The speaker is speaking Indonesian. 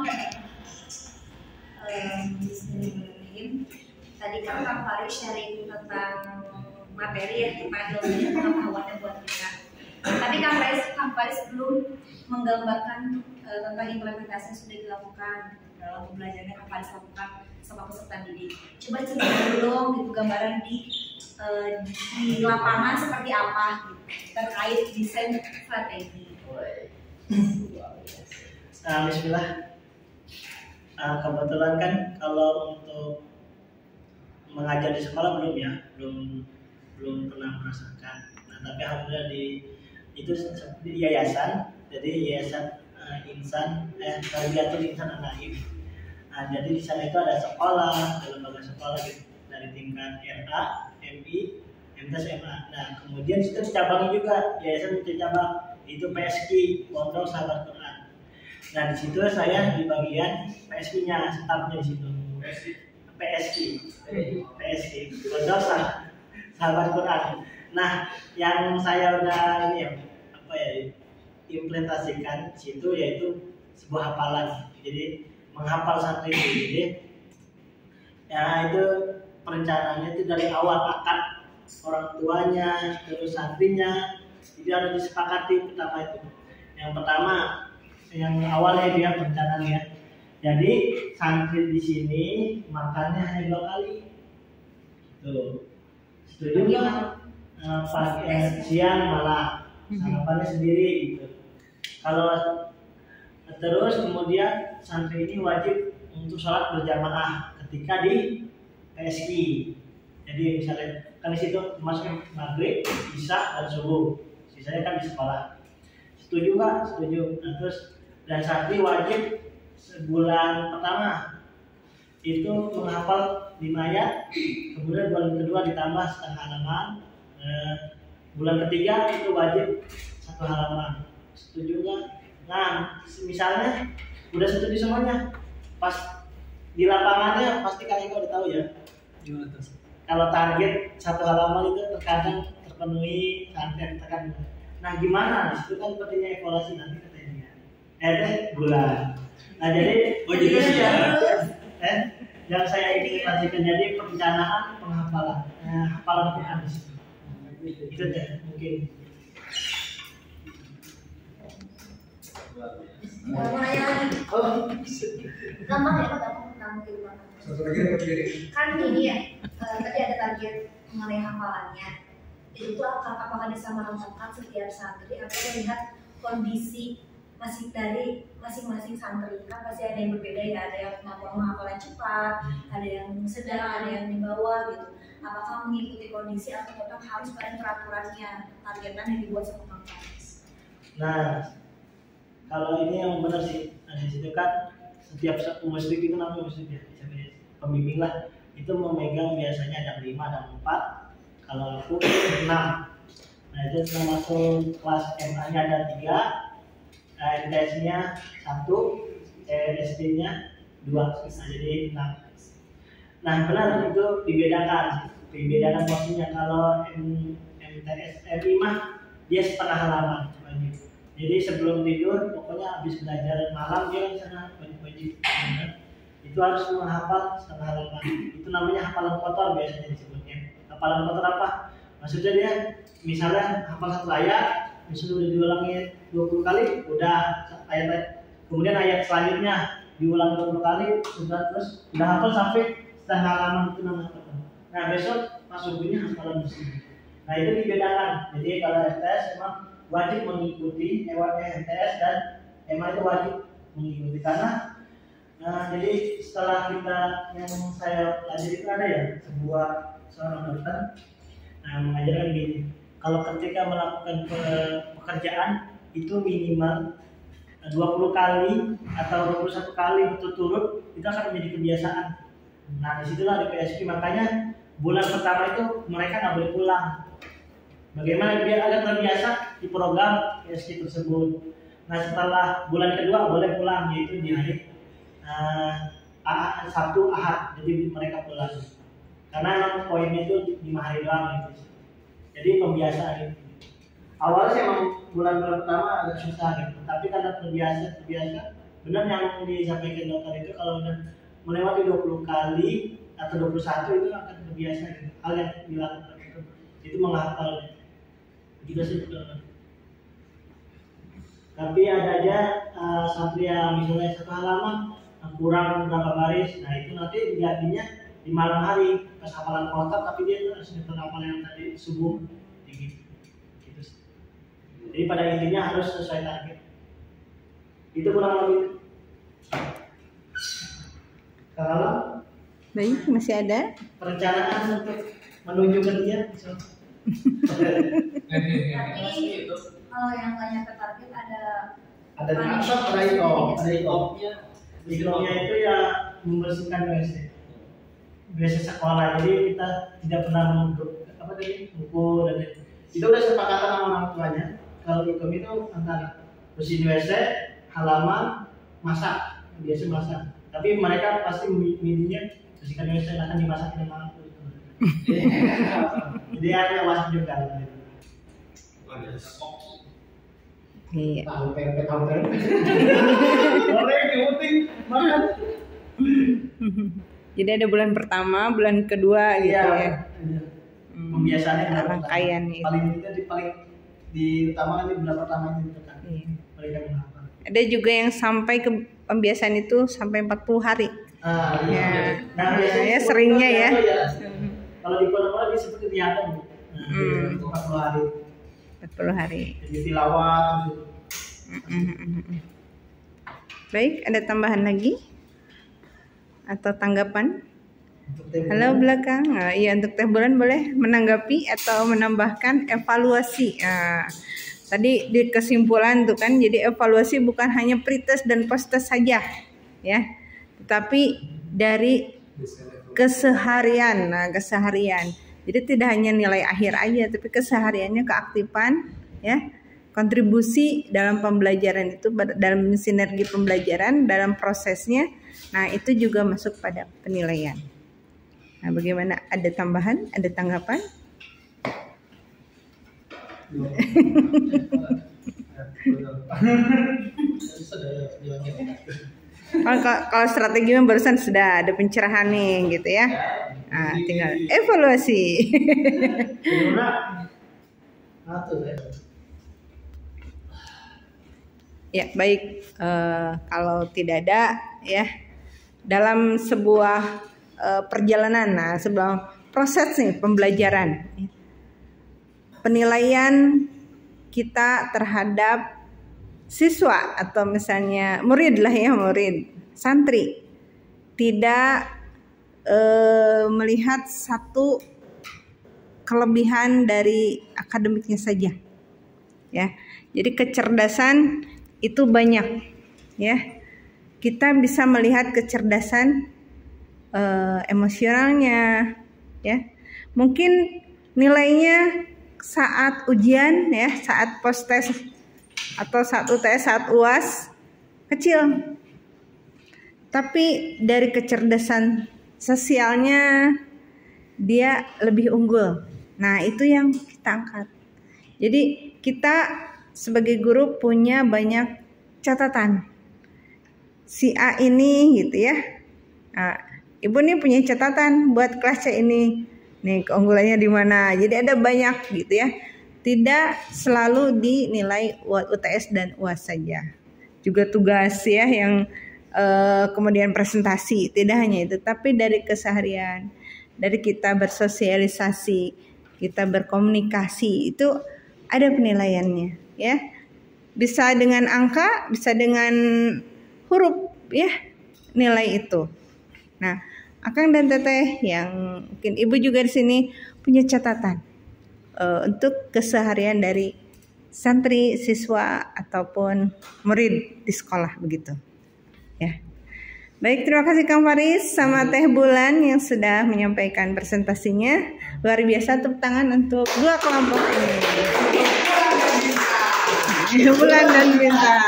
Bismillahirrahmanirrahim. Tadi kan Kang Faris sharing tentang materi ya, tentang ilmu pengetahuannya buat kita. Tapi Kang Faris belum menggambarkan tentang implementasi yang sudah dilakukan dalam pembelajaran yang Kang Faris lakukan sama peserta didik. Coba cerita dulu dong gitu, gambaran di lapangan seperti apa gitu, terkait desain strategi. Bismillah. Kebetulan kan kalau untuk mengajar di sekolah belum pernah merasakan. Nah, tapi alhamdulillah itu seperti yayasan, jadi yayasan Tarbiyatul Insan An-Naim. Nah, jadi di sana itu ada sekolah, ada lembaga sekolah gitu, dari tingkat RA, MI, MTS, MA. Nah, kemudian itu cabangnya juga, yayasan itu cabang, itu PSQ, Pondok Sahabat Quran. Nah, di situ saya di bagian PSQ-nya, stafnya di situ. PSQ, Pondok Sahabat Quran. Nah, yang saya udah implementasikan di situ yaitu sebuah hafalan. Jadi menghafal santri itu. Jadi ya itu perencanaannya itu dari awal akad orang tuanya terus santrinya. Jadi harus disepakati pertama itu. Yang pertama yang awalnya dia perencanaan ya. Jadi santri di sini makannya hanya 2 kali. Tuh. Setuju nggak? Pagi, siang, malam. Sarapannya sendiri gitu. Kalau terus kemudian santri ini wajib untuk sholat berjamaah ketika di PSQ. Jadi misalnya kan di situ masuk maghrib, isya dan subuh. Sisanya kan di sekolah. Setuju nggak? Setuju. Nah, terus dan santri wajib sebulan pertama itu menghafal 5 ayat, kemudian bulan kedua ditambah setengah halaman, bulan ketiga itu wajib 1 halaman. Setuju nggak? Nah, misalnya udah setuju semuanya, pas di lapangannya pasti kalian udah tahu ya. Gimana tuh? Kalau target 1 halaman itu terkadang terpenuhi, kadang tekan. Nah, gimana? Itu kan sepertinya evaluasi nanti katanya. Bulan. Nah, jadi yang saya implementasikan jadi perencanaan penghafalan, hafalan Quran di situ. Itu deh mungkin. Gampang ya tentang kehidupan. Kan ini ya, tadi ada target mengenai hafalannya. Itu apakah bisa menentukan setiap santri atau melihat kondisi dari masing-masing santri? Kan pasti ada yang berbeda ya, ada yang menghafalnya cepat, ada yang sedang, ada yang di bawah gitu. Apakah mengikuti kondisi atau tetap harus pada peraturannya, targetan yang dibuat sama Kang Faris? Nah, kalau ini yang benar sih, nah, di situ kan setiap musrik itu namanya musrik ya, pembimbing lah, itu memegang biasanya ada 5 dan 4, kalau aku 6. Nah, itu termasuk kelas MA-nya ada 3, MTS-nya 1, SD-nya 2, nah, jadi 6. Nah, benar itu dibedakan maksudnya. Kalau MTS MI mah dia setengah halaman wajib. Jadi sebelum tidur pokoknya habis belajar malam dia di sana wajib. Itu harus menghafal setengah halaman. Itu namanya hafalan kotor biasanya disebutnya. Hafalan kotor apa? Maksudnya dia misalnya hafal 1 ayat, misalnya udah diulangi 20 kali, udah ayat, kemudian ayat selanjutnya diulang 20 kali, terus udah hafal sampai setengah halaman, itu namanya kotor. Nah, besok masuknya hafalan muslim. Nah, itu dibedakan. Jadi kalau MTS memang wajib mengikuti, MTS dan MA itu wajib mengikuti karena jadi setelah kita yang saya pelajari itu ada ya seorang dokter mengajarkan gini, kalau ketika melakukan pekerjaan itu minimal 20 kali atau 21 kali berturut-turut itu akan menjadi kebiasaan. Nah, disitulah di PSQ, makanya bulan pertama itu mereka nggak boleh pulang. Bagaimana biar agar terbiasa di program PSQ tersebut. Nah, setelah bulan kedua boleh pulang, yaitu di hari Sabtu Ahad, jadi mereka pulang. Karena memang poinnya itu 5 hari doang gitu. Jadi pembiasaan itu. Awalnya emang bulan pertama agak susah gitu, tapi karena terbiasa benar yang disampaikan dokter itu kalau udah melewati 20 kali atau 21 itu akan terbiasa gitu. Hal yang dilakukan itu menghafal gitu sih. Tapi ada aja santri yang misalnya satu halaman kurang berapa baris, nah itu nanti digantinya di malam hari pas hafalan kotak, tapi dia sudah terhafal yang tadi subuh gitu. Jadi pada intinya harus sesuai target. Itu kurang lebih. Kalau baik, masih ada perencanaan untuk menuju kerja. Tapi kalau yang tanya ke target ada tryoff-nya. Tryoff-nya itu ya membersihkan WC sekolah. Jadi kita tidak pernah mukul dan itu udah sepakatan sama orang tuanya. Kalau hukum itu antara bersihin WC, halaman, masak, biasa masak. Tapi mereka pasti mininya bersihkan WC akan dimasak di malam. Jadi ada wasit juga. iya. Tahu Goreng diuting makan. Jadi ada bulan pertama, bulan kedua gitu ya. Pembiasaannya rangkaiannya itu. Paling diutamakan di bulan pertama itu kan. Iya. Mereka menghafal. Ada juga yang sampai ke pembiasaan itu sampai 40 hari. Iya. Nah, ya seringnya ya. Kalau di pondok dia seperti diakan. 40 hari. 40 hari. Jadi tilawah gitu. Baik, ada tambahan lagi atau tanggapan? Halo belakang. Iya, untuk Teh Bulan boleh menanggapi atau menambahkan evaluasi. Tadi di kesimpulan tuh kan, jadi evaluasi bukan hanya pretest dan posttest saja, ya, tetapi dari keseharian. Keseharian. Jadi tidak hanya nilai akhir aja, tapi kesehariannya, keaktifan, ya, kontribusi dalam pembelajaran itu, dalam sinergi pembelajaran, dalam prosesnya. Nah, itu juga masuk pada penilaian. Nah, bagaimana? Ada tambahan? Ada tanggapan? Kalau strategi barusan sudah ada pencerahan nih, gitu ya. Nah, tinggal evaluasi. Ya, baik. Kalau tidak ada, ya, dalam sebuah perjalanan, sebuah proses nih pembelajaran, penilaian kita terhadap siswa atau misalnya murid lah ya, murid, santri, tidak melihat satu kelebihan dari akademiknya saja, ya. Jadi kecerdasan itu banyak, ya. Kita bisa melihat kecerdasan emosionalnya, ya. Mungkin nilainya saat ujian, ya, saat post test atau saat UTS, saat UAS kecil. Tapi dari kecerdasan sosialnya dia lebih unggul. Nah, itu yang kita angkat. Jadi kita sebagai guru punya banyak catatan. Si A ini gitu ya. Nah, Ibu nih punya catatan buat kelas C ini. Nih keunggulannya di mana. Jadi ada banyak gitu ya. Tidak selalu dinilai UTS dan UAS saja. Juga tugas ya yang kemudian presentasi. Tidak hanya itu, tapi dari keseharian, dari kita bersosialisasi, kita berkomunikasi, itu ada penilaiannya, ya. Bisa dengan angka, bisa dengan huruf, ya, nilai itu. Nah, Akang dan Teteh yang mungkin Ibu juga di sini punya catatan untuk keseharian dari santri, siswa ataupun murid di sekolah begitu. Ya. Baik, terima kasih Kang Faris sama Teh Bulan yang sudah menyampaikan presentasinya. Luar biasa, tepuk tangan untuk dua kelompok ini. Bulan dan Bintang.